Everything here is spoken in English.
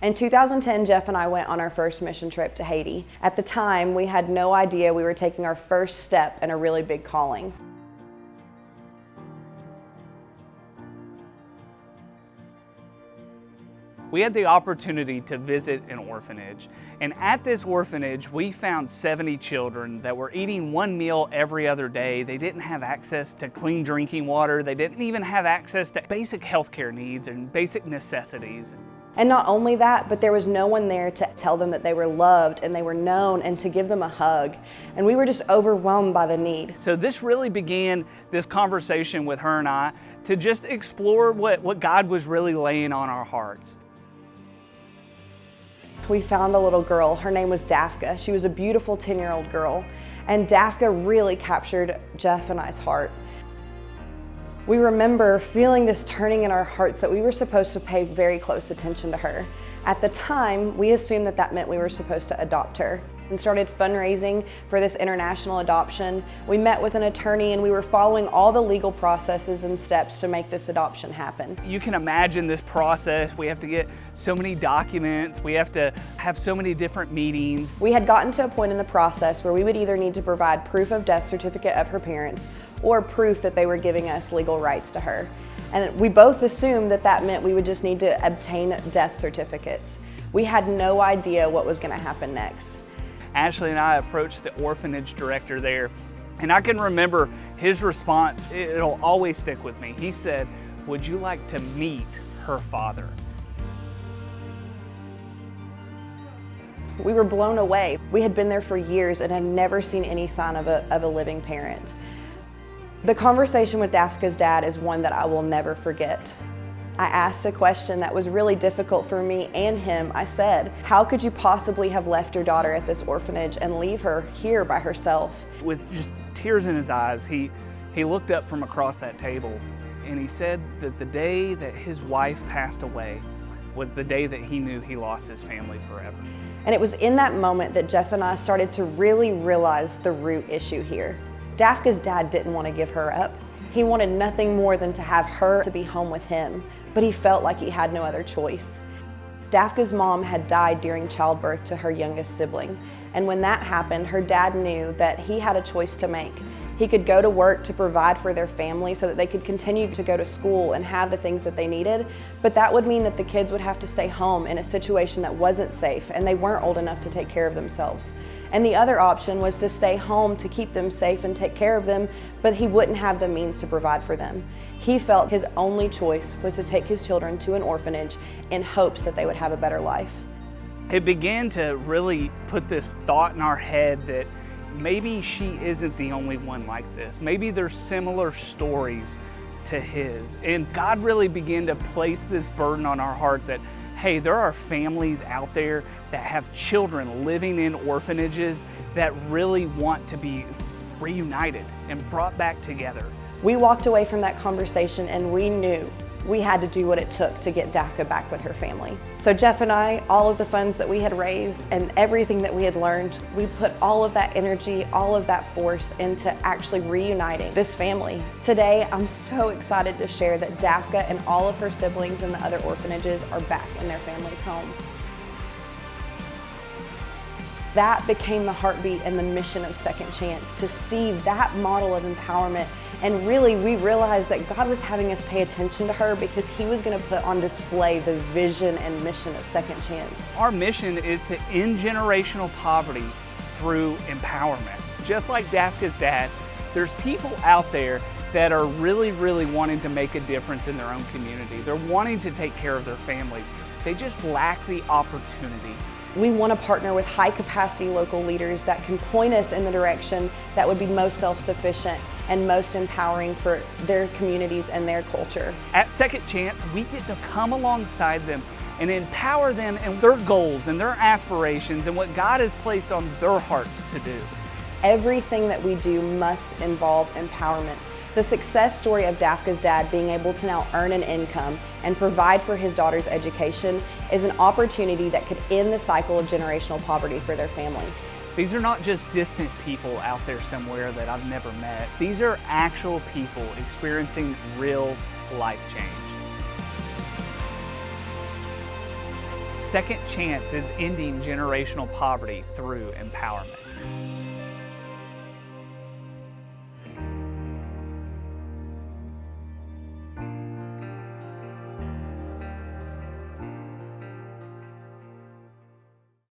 In 2010, Jeff and I went on our first mission trip to Haiti. At the time, we had no idea we were taking our first step in a really big calling. We had the opportunity to visit an orphanage, and at this orphanage we found 70 children that were eating one meal every other day. They didn't have access to clean drinking water. They didn't even have access to basic healthcare needs and basic necessities. And not only that, but there was no one there to tell them that they were loved and they were known and to give them a hug. And we were just overwhelmed by the need. So this really began this conversation with her and I to just explore what God was really laying on our hearts. We found a little girl. Her name was Dafka. She was a beautiful 10-year-old girl. And Dafka really captured Jeff and I's heart. We remember feeling this turning in our hearts that we were supposed to pay very close attention to her. At the time, we assumed that that meant we were supposed to adopt her, and started fundraising for this international adoption. We met with an attorney and we were following all the legal processes and steps to make this adoption happen. You can imagine this process. We have to get so many documents. We have to have so many different meetings. We had gotten to a point in the process where we would either need to provide proof of death certificate of her parents or proof that they were giving us legal rights to her. And we both assumed that that meant we would just need to obtain death certificates. We had no idea what was going to happen next. Ashley and I approached the orphanage director there, and I can remember his response. It'll always stick with me. He said, "Would you like to meet her father?" We were blown away. We had been there for years and had never seen any sign of a living parent. The conversation with Dafka's dad is one that I will never forget. I asked a question that was really difficult for me and him. I said, "How could you possibly have left your daughter at this orphanage and leave her here by herself?" With just tears in his eyes, he looked up from across that table and he said that the day that his wife passed away was the day that he knew he lost his family forever. And it was in that moment that Jeff and I started to really realize the root issue here. Dafka's dad didn't want to give her up. He wanted nothing more than to have her to be home with him, but he felt like he had no other choice. Dafka's mom had died during childbirth to her youngest sibling, and when that happened, her dad knew that he had a choice to make. He could go to work to provide for their family so that they could continue to go to school and have the things that they needed, but that would mean that the kids would have to stay home in a situation that wasn't safe and they weren't old enough to take care of themselves. And the other option was to stay home to keep them safe and take care of them, but he wouldn't have the means to provide for them. He felt his only choice was to take his children to an orphanage in hopes that they would have a better life. It began to really put this thought in our head that maybe she isn't the only one like this. Maybe there's similar stories to his. And God really began to place this burden on our heart that, hey, there are families out there that have children living in orphanages that really want to be reunited and brought back together. We walked away from that conversation and we knew we had to do what it took to get Dafka back with her family. So Jeff and I, all of the funds that we had raised and everything that we had learned, we put all of that energy, all of that force into actually reuniting this family. Today, I'm so excited to share that Dafka and all of her siblings in the other orphanages are back in their family's home. That became the heartbeat and the mission of Second Chance, to see that model of empowerment. And really, we realized that God was having us pay attention to her because He was going to put on display the vision and mission of Second Chance. Our mission is to end generational poverty through empowerment. Just like Dafka's dad, there's people out there that are really wanting to make a difference in their own community. They're wanting to take care of their families. They just lack the opportunity. We want to partner with high-capacity local leaders that can point us in the direction that would be most self-sufficient and most empowering for their communities and their culture. At Second Chance, we get to come alongside them and empower them in their goals and their aspirations and what God has placed on their hearts to do. Everything that we do must involve empowerment. The success story of Dafka's dad being able to now earn an income and provide for his daughter's education is an opportunity that could end the cycle of generational poverty for their family. These are not just distant people out there somewhere that I've never met. These are actual people experiencing real life change. second chance is ending generational poverty through empowerment.